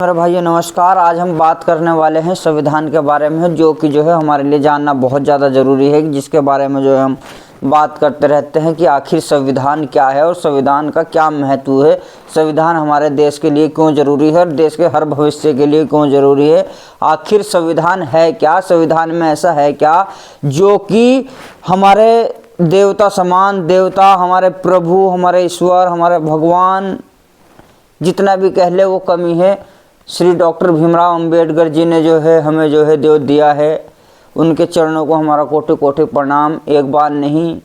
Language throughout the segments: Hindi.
मेरे भाइयों नमस्कार। आज हम बात करने वाले हैं संविधान के बारे में, जो कि हमारे लिए जानना बहुत ज़्यादा ज़रूरी है, जिसके बारे में हम बात करते रहते हैं कि आखिर संविधान क्या है और संविधान का क्या महत्व है। संविधान हमारे देश के लिए क्यों ज़रूरी है और देश के हर भविष्य के लिए क्यों ज़रूरी है। आखिर संविधान है क्या, संविधान में ऐसा है क्या जो कि हमारे देवता समान, देवता हमारे प्रभु, हमारे ईश्वर, हमारे भगवान जितना भी कह ले वो कमी है। श्री डॉक्टर भीमराव अंबेडकर जी ने हमें देव दिया है। उनके चरणों को हमारा कोटि कोटि प्रणाम। एक बार नहीं,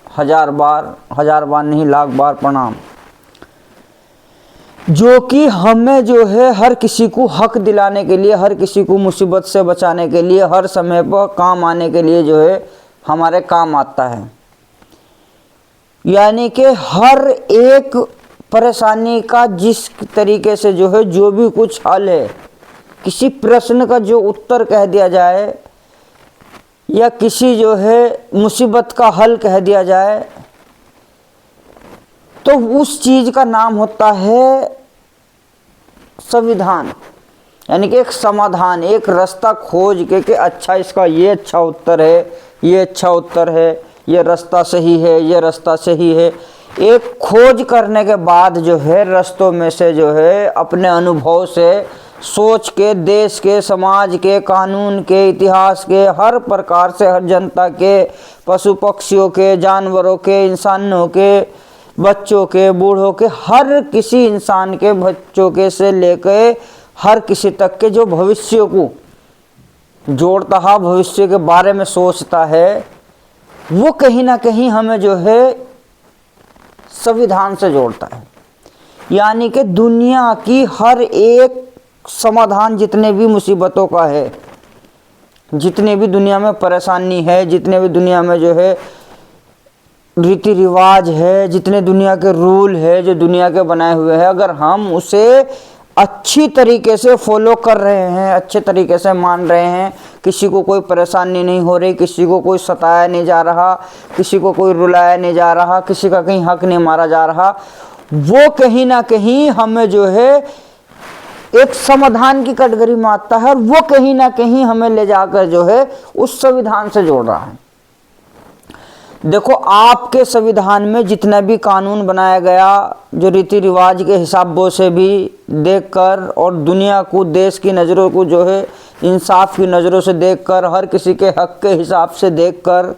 हजार बार नहीं, लाख बार प्रणाम। जो कि हमें हर किसी को हक दिलाने के लिए, हर किसी को मुसीबत से बचाने के लिए, हर समय पर काम आने के लिए हमारे काम आता है। यानी कि हर एक परेशानी का जिस तरीके से जो भी कुछ हल है, किसी प्रश्न का जो उत्तर कह दिया जाए या किसी मुसीबत का हल कह दिया जाए, तो उस चीज का नाम होता है संविधान। यानी कि एक समाधान, एक रास्ता खोज के कि अच्छा इसका ये अच्छा उत्तर है, ये अच्छा उत्तर है, ये रास्ता सही है, ये रास्ता सही है। एक खोज करने के बाद रास्तों में से अपने अनुभव से सोच के, देश के, समाज के, कानून के, इतिहास के, हर प्रकार से, हर जनता के, पशु पक्षियों के, जानवरों के, इंसानों के, बच्चों के, बूढ़ों के, हर किसी इंसान के, बच्चों के से लेके हर किसी तक के जो भविष्य को जोड़ता है, भविष्य के बारे में सोचता है, वो कहीं ना कहीं हमें संविधान से जोड़ता है। यानी कि दुनिया की हर एक समाधान, जितने भी मुसीबतों का है, जितने भी दुनिया में परेशानी है, जितने भी दुनिया में रीति रिवाज है, जितने दुनिया के रूल है जो दुनिया के बनाए हुए हैं, अगर हम उसे अच्छी तरीके से फॉलो कर रहे हैं, अच्छे तरीके से मान रहे हैं, किसी को कोई परेशानी नहीं हो रही, किसी को कोई सताया नहीं जा रहा, किसी को कोई रुलाया नहीं जा रहा, किसी का कहीं हक नहीं मारा जा रहा, वो कहीं ना कहीं हमें एक समाधान की कैटेगरी में आता है और वो कहीं ना कहीं हमें ले जाकर उस संविधान से जोड़ रहा है। देखो, आपके संविधान में जितना भी कानून बनाया गया, जो रीति रिवाज के हिसाबों से भी देखकर और दुनिया को, देश की नज़रों को इंसाफ की नज़रों से देखकर, हर किसी के हक के हिसाब से देखकर,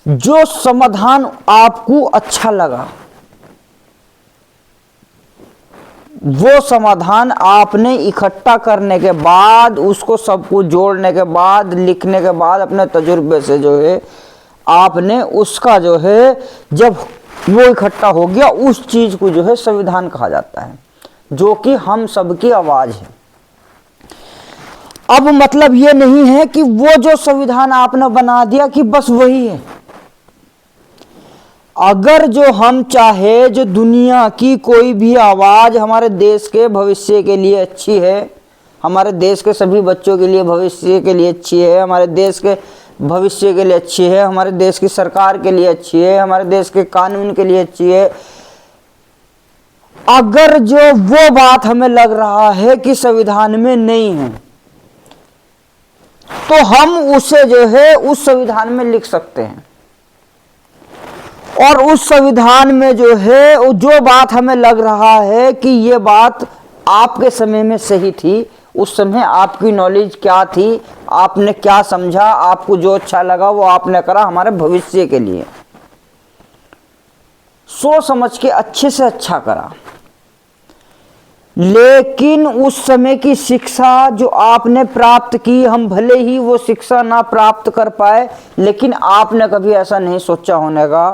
जो समाधान आपको अच्छा लगा, वो समाधान आपने इकट्ठा करने के बाद, उसको सबको जोड़ने के बाद, लिखने के बाद, अपने तजुर्बे से आपने उसका जब वो इकट्ठा हो गया, उस चीज को संविधान कहा जाता है, जो कि हम सबकी आवाज है। अब मतलब ये नहीं है कि वो जो संविधान आपने बना दिया कि बस वही है। अगर जो हम चाहे, जो दुनिया की कोई भी आवाज हमारे देश के भविष्य के लिए अच्छी है, हमारे देश के सभी बच्चों के लिए भविष्य के लिए अच्छी है, हमारे देश के भविष्य के लिए अच्छी है, हमारे देश की सरकार के लिए अच्छी है, हमारे देश के कानून के लिए अच्छी है, अगर जो वो बात हमें लग रहा है कि संविधान में नहीं है, तो हम उसे उस संविधान में लिख सकते हैं। और उस संविधान में जो बात हमें लग रहा है कि ये बात आपके समय में सही थी, उस समय आपकी नॉलेज क्या थी, आपने क्या समझा, आपको जो अच्छा लगा वो आपने करा हमारे भविष्य के लिए, सोच समझ के अच्छे से अच्छा करा। लेकिन उस समय की शिक्षा जो आपने प्राप्त की, हम भले ही वो शिक्षा ना प्राप्त कर पाए, लेकिन आपने कभी ऐसा नहीं सोचा होने का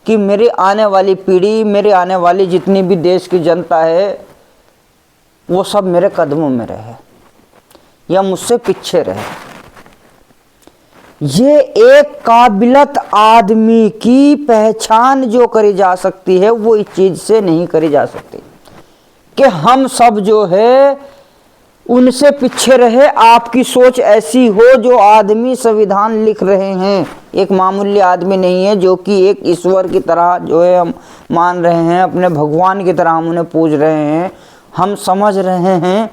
कि मेरी आने वाली पीढ़ी, मेरे आने वाली जितनी भी देश की जनता है, वो सब मेरे कदमों में रहे या मुझसे पीछे रहे। ये एक काबिलियत आदमी की पहचान जो करी जा सकती है, वो इस चीज से नहीं करी जा सकती कि हम सब उनसे पीछे रहे। आपकी सोच ऐसी हो, जो आदमी संविधान लिख रहे हैं एक मामूली आदमी नहीं है, जो कि एक ईश्वर की तरह हम मान रहे हैं, अपने भगवान की तरह हम उन्हें पूज रहे हैं, हम समझ रहे हैं।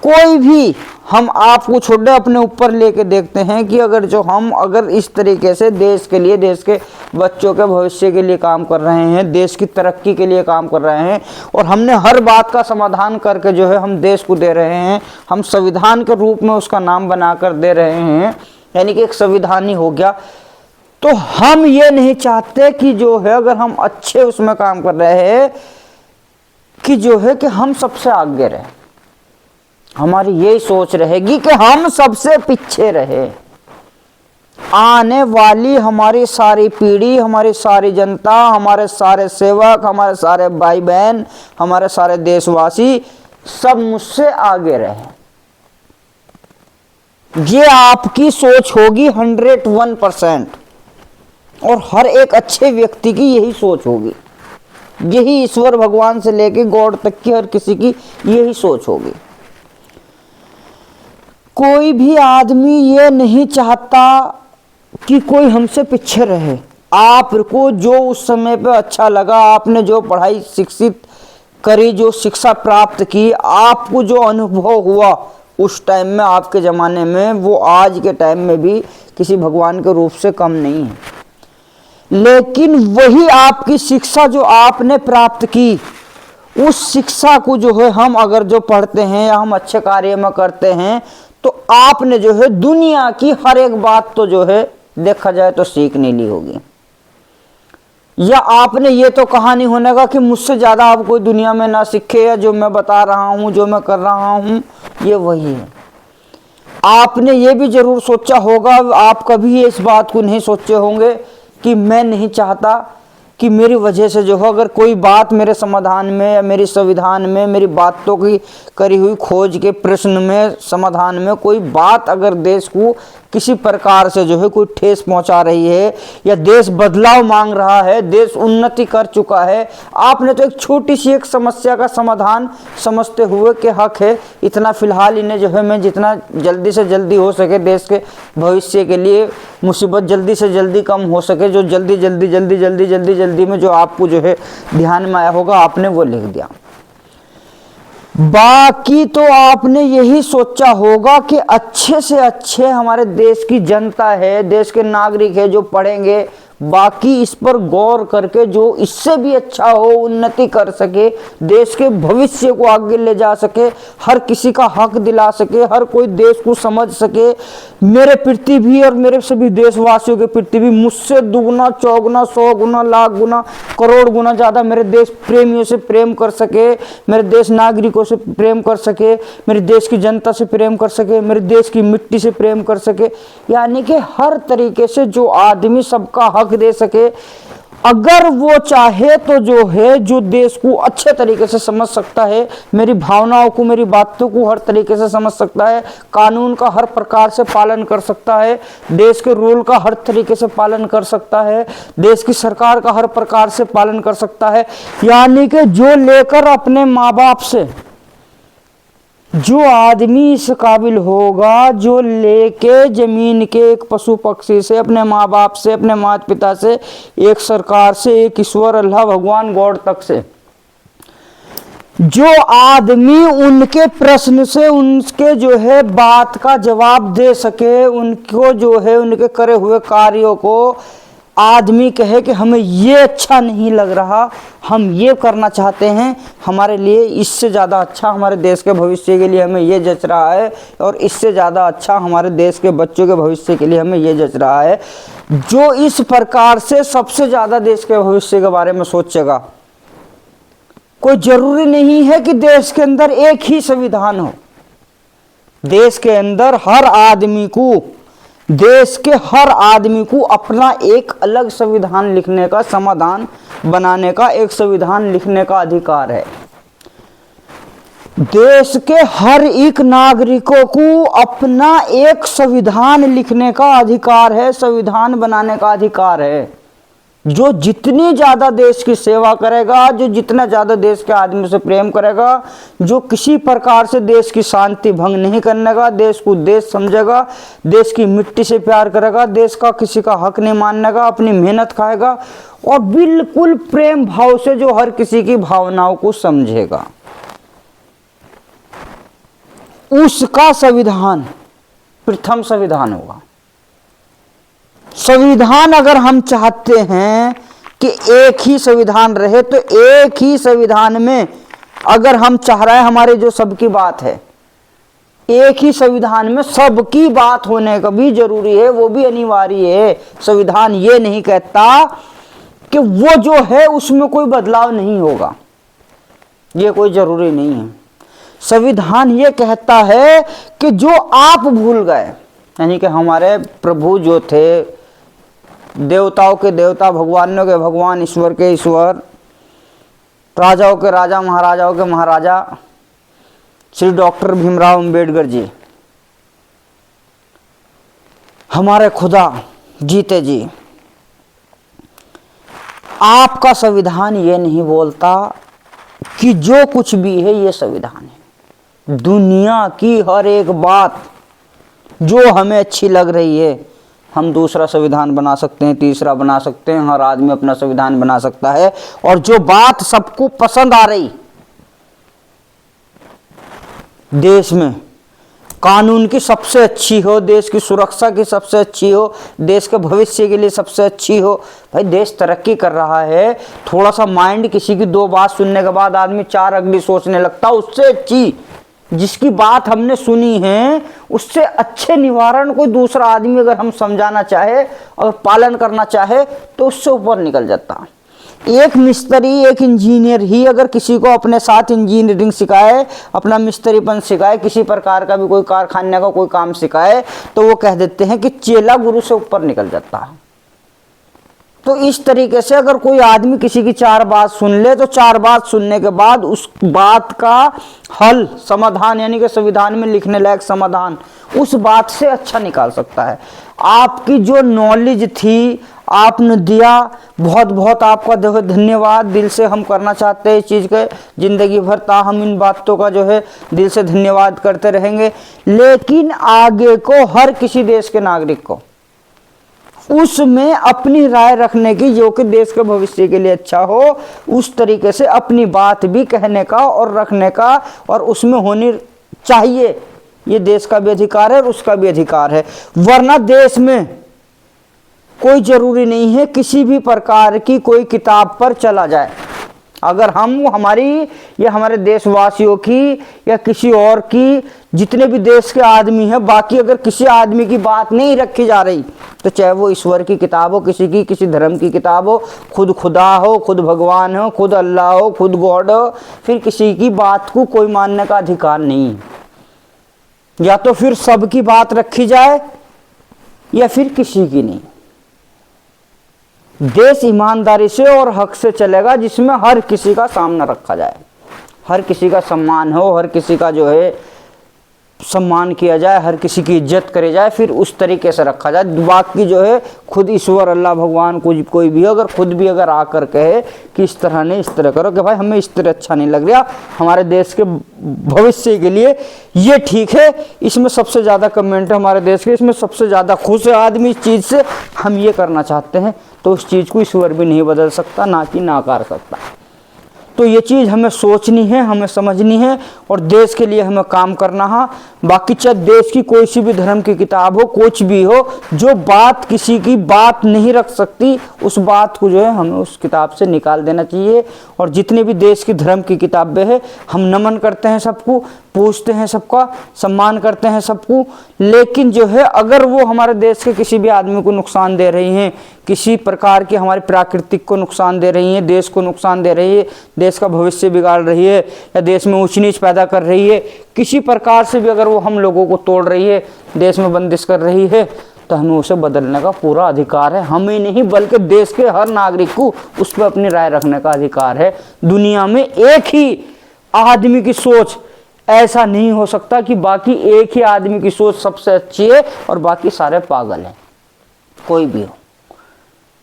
कोई भी हम आपको छोड़े अपने ऊपर लेके देखते हैं कि अगर इस तरीके से देश के लिए, देश के बच्चों के भविष्य के लिए काम कर रहे हैं, देश की तरक्की के लिए काम कर रहे हैं, और हमने हर बात का समाधान करके जो है हम देश को दे रहे हैं, हम संविधान के रूप में उसका नाम बनाकर दे रहे हैं, यानी कि एक संविधान ही हो गया। तो हम ये नहीं चाहते कि जो है अगर हम अच्छे उसमें काम कर रहे हैं कि जो है कि हम सबसे आगे रहे। हमारी यही सोच रहेगी कि हम सबसे पीछे रहे। आने वाली हमारी सारी पीढ़ी, हमारी सारी जनता, हमारे सारे सेवक, हमारे सारे भाई बहन, हमारे सारे देशवासी सब मुझसे आगे रहे। ये आपकी सोच होगी 101%, और हर एक अच्छे व्यक्ति की यही सोच होगी। यही ईश्वर भगवान से लेके गॉड तक की हर किसी की यही सोच होगी। कोई भी आदमी ये नहीं चाहता कि कोई हमसे पीछे रहे। आपको जो उस समय पे अच्छा लगा, आपने जो पढ़ाई शिक्षित करी, जो शिक्षा प्राप्त की, आपको जो अनुभव हुआ उस टाइम में, आपके ज़माने में, वो आज के टाइम में भी किसी भगवान के रूप से कम नहीं है। लेकिन वही आपकी शिक्षा जो आपने प्राप्त की, उस शिक्षा को जो है हम अगर जो पढ़ते हैं या हम अच्छे कार्य में करते हैं, तो आपने जो है दुनिया की हर एक बात तो जो है देखा जाए तो सीख नहीं ली होगी। या आपने ये तो कहा नहीं होने का कि मुझसे ज़्यादा आप कोई दुनिया में ना सीखे, या जो मैं बता रहा हूँ, जो मैं कर रहा हूँ, ये वही है। आपने ये भी जरूर सोचा होगा, आप कभी इस बात को नहीं सोचे होंगे कि मैं नहीं चाहता कि मेरी वजह से जो हो अगर कोई बात मेरे समाधान में या मेरी संविधान में, मेरी बातों की करी हुई खोज के प्रश्न में, समाधान में कोई बात अगर देश को किसी प्रकार से जो है कोई ठेस पहुंचा रही है, या देश बदलाव मांग रहा है, देश उन्नति कर चुका है, आपने तो एक छोटी सी एक समस्या का समाधान समझते हुए कि हक है इतना फिलहाल इन्हें जो है मैं जितना जल्दी से जल्दी हो सके देश के भविष्य के लिए मुसीबत जल्दी से जल्दी कम हो सके, जो जल्दी में जो आपको जो है ध्यान में आया होगा आपने वो लिख दिया। बाकी तो आपने यही सोचा होगा कि अच्छे से अच्छे हमारे देश की जनता है, देश के नागरिक है जो पढ़ेंगे, बाकी इस पर गौर करके जो इससे भी अच्छा हो, उन्नति कर सके, देश के भविष्य को आगे ले जा सके, हर किसी का हक दिला सके, हर कोई देश को समझ सके, मेरे प्रति भी और मेरे सभी देशवासियों के प्रति भी मुझसे दुगुना, चौगुना, 100 गुना, लाख गुना, करोड़ गुना ज़्यादा मेरे देश प्रेमियों से प्रेम कर सके, मेरे देश नागरिकों से प्रेम कर सके, मेरे देश की जनता से प्रेम कर सके, मेरे देश की मिट्टी से प्रेम कर सके, यानी कि हर तरीके से जो आदमी सबका हक दे सके, अगर वो चाहे तो जो है जो देश को अच्छे तरीके से समझ सकता है, मेरी भावनाओं को, मेरी बातों को हर तरीके से समझ सकता है, कानून का हर प्रकार से पालन कर सकता है, देश के रूल का हर तरीके से पालन कर सकता है, देश की सरकार का हर प्रकार से पालन कर सकता है, यानी कि जो लेकर अपने माँ बाप से, जो आदमी इस काबिल होगा, जो लेके जमीन के एक पशु पक्षी से, अपने माँ बाप से, अपने माता पिता से, एक सरकार से, एक ईश्वर अल्लाह भगवान गॉड तक से, जो आदमी उनके प्रश्न से उनके जो है बात का जवाब दे सके, उनको जो है उनके करे हुए कार्यों को आदमी कहे कि हमें ये अच्छा नहीं लग रहा, हम ये करना चाहते हैं, हमारे लिए इससे ज़्यादा अच्छा हमारे देश के भविष्य के लिए हमें ये जच रहा है, और इससे ज़्यादा अच्छा हमारे देश के बच्चों के भविष्य के लिए हमें ये जच रहा है, जो इस प्रकार से सबसे ज़्यादा देश के भविष्य के बारे में सोचेगा। कोई ज़रूरी नहीं है कि देश के अंदर एक ही संविधान हो, देश के अंदर हर आदमी को, देश के हर आदमी को अपना एक अलग संविधान लिखने का, समाधान बनाने का, एक संविधान लिखने का अधिकार है। देश के हर एक नागरिकों को अपना एक संविधान लिखने का अधिकार है, संविधान बनाने का अधिकार है। जो जितनी ज़्यादा देश की सेवा करेगा, जो जितना ज़्यादा देश के आदमी से प्रेम करेगा, जो किसी प्रकार से देश की शांति भंग नहीं करने का, देश को देश समझेगा, देश की मिट्टी से प्यार करेगा, देश का किसी का हक नहीं मानने का, अपनी मेहनत खाएगा, और बिल्कुल प्रेम भाव से जो हर किसी की भावनाओं को समझेगा, उसका संविधान प्रथम संविधान होगा। संविधान अगर हम चाहते हैं कि एक ही संविधान रहे, तो एक ही संविधान में अगर हम चाह रहे हैं हमारे जो सबकी बात है, एक ही संविधान में सबकी बात होने का भी जरूरी है, वो भी अनिवार्य है। संविधान ये नहीं कहता कि वो जो है उसमें कोई बदलाव नहीं होगा, ये कोई जरूरी नहीं है। संविधान ये कहता है कि जो आप भूल गए, यानी कि हमारे प्रभु जो थे, देवताओं के देवता, भगवानों के भगवान, ईश्वर के ईश्वर, राजाओं के राजा, महाराजाओं के महाराजा, श्री डॉक्टर भीमराव अंबेडकर जी, हमारे खुदा जीते जी, आपका संविधान ये नहीं बोलता कि जो कुछ भी है ये संविधान है। दुनिया की हर एक बात जो हमें अच्छी लग रही है, हम दूसरा संविधान बना सकते हैं, तीसरा बना सकते हैं, हर आदमी अपना संविधान बना सकता है। और जो बात सबको पसंद आ रही, देश में कानून की सबसे अच्छी हो, देश की सुरक्षा की सबसे अच्छी हो, देश के भविष्य के लिए सबसे अच्छी हो। भाई देश तरक्की कर रहा है, थोड़ा सा माइंड किसी की दो बात सुनने के बाद आदमी चार अगली सोचने लगता, उससे अच्छी जिसकी बात हमने सुनी है उससे अच्छे निवारण कोई दूसरा आदमी अगर हम समझाना चाहे और पालन करना चाहे तो उससे ऊपर निकल जाता। एक मिस्त्री, एक इंजीनियर ही अगर किसी को अपने साथ इंजीनियरिंग सिखाए, अपना मिस्त्रीपन सिखाए, किसी प्रकार का भी कोई कारखाने का कोई काम सिखाए, तो वो कह देते हैं कि चेला गुरु से ऊपर निकल जाता है। तो इस तरीके से अगर कोई आदमी किसी की चार बात सुन ले, तो चार बात सुनने के बाद उस बात का हल, समाधान, यानी कि संविधान में लिखने लायक समाधान उस बात से अच्छा निकाल सकता है। आपकी जो नॉलेज थी आपने दिया, बहुत बहुत आपका धन्यवाद दिल से हम करना चाहते हैं इस चीज़ के, जिंदगी भर हम इन बातों का जो है दिल से धन्यवाद करते रहेंगे। लेकिन आगे को हर किसी देश के नागरिक को उसमें अपनी राय रखने की, जो कि देश के भविष्य के लिए अच्छा हो, उस तरीके से अपनी बात भी कहने का और रखने का और उसमें होनी चाहिए। ये देश का भी अधिकार है और उसका भी अधिकार है। वरना देश में कोई जरूरी नहीं है किसी भी प्रकार की कोई किताब पर चला जाए। अगर हम हमारी या हमारे देशवासियों की या किसी और की, जितने भी देश के आदमी हैं, बाकी अगर किसी आदमी की बात नहीं रखी जा रही, तो चाहे वो ईश्वर की किताब हो, किसी धर्म की किताब हो, खुद खुदा हो, खुद भगवान हो, खुद अल्लाह हो, खुद गॉड हो, फिर किसी की बात को कोई मानने का अधिकार नहीं है। या तो फिर सबकी बात रखी जाए या फिर किसी की नहीं। देश ईमानदारी से और हक से चलेगा जिसमें हर किसी का सामना रखा जाए, हर किसी का सम्मान हो, हर किसी का जो है सम्मान किया जाए, हर किसी की इज्जत करे जाए, फिर उस तरीके से रखा जाए। बाकी जो है खुद ईश्वर, अल्लाह, भगवान, कोई भी अगर खुद भी अगर आकर कहे कि इस तरह नहीं, इस तरह करो, कि भाई हमें इस तरह अच्छा नहीं लग रहा, हमारे देश के भविष्य के लिए ये ठीक है, इसमें सबसे ज़्यादा कमेंट है हमारे देश के, इसमें सबसे ज़्यादा खुश है आदमी इस चीज़ से, हम ये करना चाहते हैं, तो उस चीज़ को ईश्वर भी नहीं बदल सकता, ना कि नाकार सकता। तो ये चीज़ हमें सोचनी है, हमें समझनी है और देश के लिए हमें काम करना है। बाकी चाहे देश की कोई सी भी धर्म की किताब हो, कुछ भी हो, जो बात किसी की बात नहीं रख सकती, उस बात को जो है हमें उस किताब से निकाल देना चाहिए। और जितने भी देश की धर्म की किताबें हैं, हम नमन करते हैं सबको, पूछते हैं सबका, सम्मान करते हैं सबको, लेकिन जो है अगर वो हमारे देश के किसी भी आदमी को नुकसान दे रही हैं, किसी प्रकार की हमारी प्राकृतिक को नुकसान दे रही हैं, देश को नुकसान दे रही है, देश का भविष्य बिगाड़ रही है, या देश में ऊंच नीच पैदा कर रही है, किसी प्रकार से भी अगर वो हम लोगों को तोड़ रही है, देश में बंदिश कर रही है, तो हमें उसे बदलने का पूरा अधिकार है। हमें नहीं बल्कि देश के हर नागरिक को उस पर अपनी राय रखने का अधिकार है। दुनिया में एक ही आदमी की सोच, ऐसा नहीं हो सकता कि बाकी एक ही आदमी की सोच सबसे अच्छी है और बाकी सारे पागल हैं। कोई भी हो,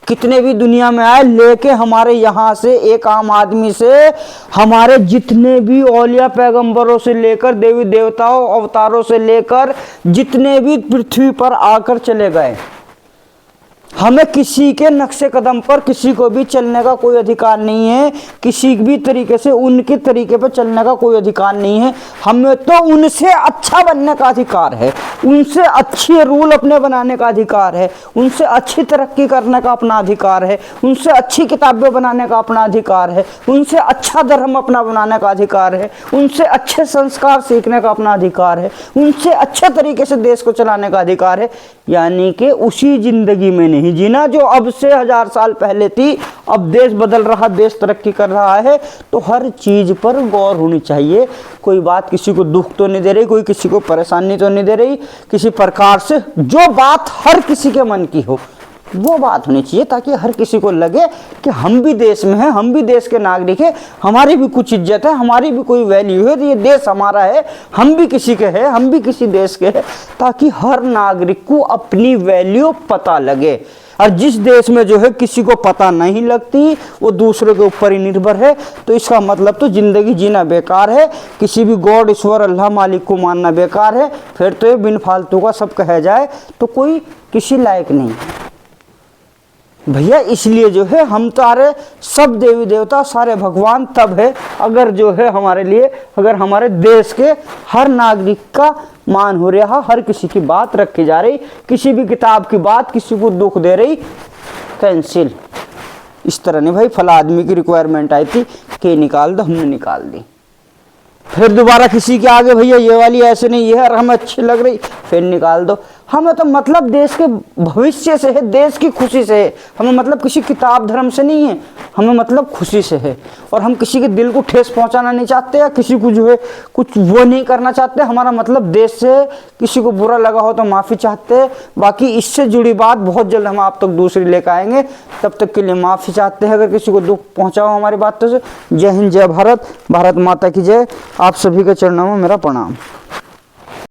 कितने भी दुनिया में आए, लेके हमारे यहाँ से एक आम आदमी से हमारे जितने भी औलिया पैगंबरों से लेकर देवी देवताओं अवतारों से लेकर जितने भी पृथ्वी पर आकर चले गए, हमें किसी के नक्शे कदम पर किसी को भी चलने का कोई अधिकार नहीं है, किसी भी तरीके से उनके तरीके पर चलने का कोई अधिकार नहीं है। हमें तो उनसे अच्छा बनने का अधिकार है, उनसे अच्छे रूल अपने बनाने का अधिकार है, उनसे अच्छी तरक्की करने का अपना अधिकार है, उनसे अच्छी किताबें बनाने का अपना अधिकार है, उनसे अच्छा धर्म अपना बनाने का अधिकार है, उनसे अच्छे संस्कार सीखने का अपना अधिकार है, उनसे अच्छे तरीके से देश को चलाने का अधिकार है। यानी कि उसी जिंदगी में नहीं जीना जो अब से 1000 साल पहले थी। अब देश बदल रहा, देश तरक्की कर रहा है, तो हर चीज पर गौर होनी चाहिए। कोई बात किसी को दुख तो नहीं दे रही, कोई किसी को परेशानी तो नहीं दे रही, किसी प्रकार से जो बात हर किसी के मन की हो वो बात होनी चाहिए, ताकि हर किसी को लगे कि हम भी देश में हैं, हम भी देश के नागरिक हैं, हमारी भी कुछ इज्जत है, हमारी भी कोई वैल्यू है, ये देश हमारा है, हम भी किसी के हैं, हम भी किसी देश के हैं, ताकि हर नागरिक को अपनी वैल्यू पता लगे। और जिस देश में जो है किसी को पता नहीं लगती, वो दूसरे के ऊपर ही निर्भर है, तो इसका मतलब तो जिंदगी जीना बेकार है, किसी भी गॉड, ईश्वर, अल्लाह, मालिक को मानना बेकार है। फिर तो ये बिन फालतू का सब कहा जाए तो कोई किसी लायक नहीं भैया। इसलिए जो है हम तारे सब देवी देवता, सारे भगवान तब है अगर जो है हमारे लिए, अगर हमारे देश के हर नागरिक का मान हो रहा, हर किसी की बात रखी जा रही, किसी भी किताब की बात किसी को दुख दे रही, कैंसिल। इस तरह नहीं भाई, फला आदमी की रिक्वायरमेंट आई थी कि निकाल दो, हमने निकाल दी। फिर दोबारा किसी के आगे भैया ये वाली ऐसे नहीं, ये है हमें अच्छी लग रही, फिर निकाल दो। हमें तो मतलब देश के भविष्य से है, देश की खुशी से है, हमें मतलब किसी किताब धर्म से नहीं है, हमें मतलब खुशी से है। और हम किसी के दिल को ठेस पहुंचाना नहीं चाहते या किसी को जो है कुछ वो नहीं करना चाहते। हमारा मतलब देश से, किसी को बुरा लगा हो तो माफ़ी चाहते हैं। बाकी इससे जुड़ी बात बहुत जल्द हम आप तक दूसरी लेकर आएंगे, तब तक के लिए माफ़ी चाहते हैं अगर किसी को दुख पहुँचाओ हमारी बातों से। जय हिंद, जय भारत, भारत माता की जय। आप सभी के चरणों में मेरा प्रणाम।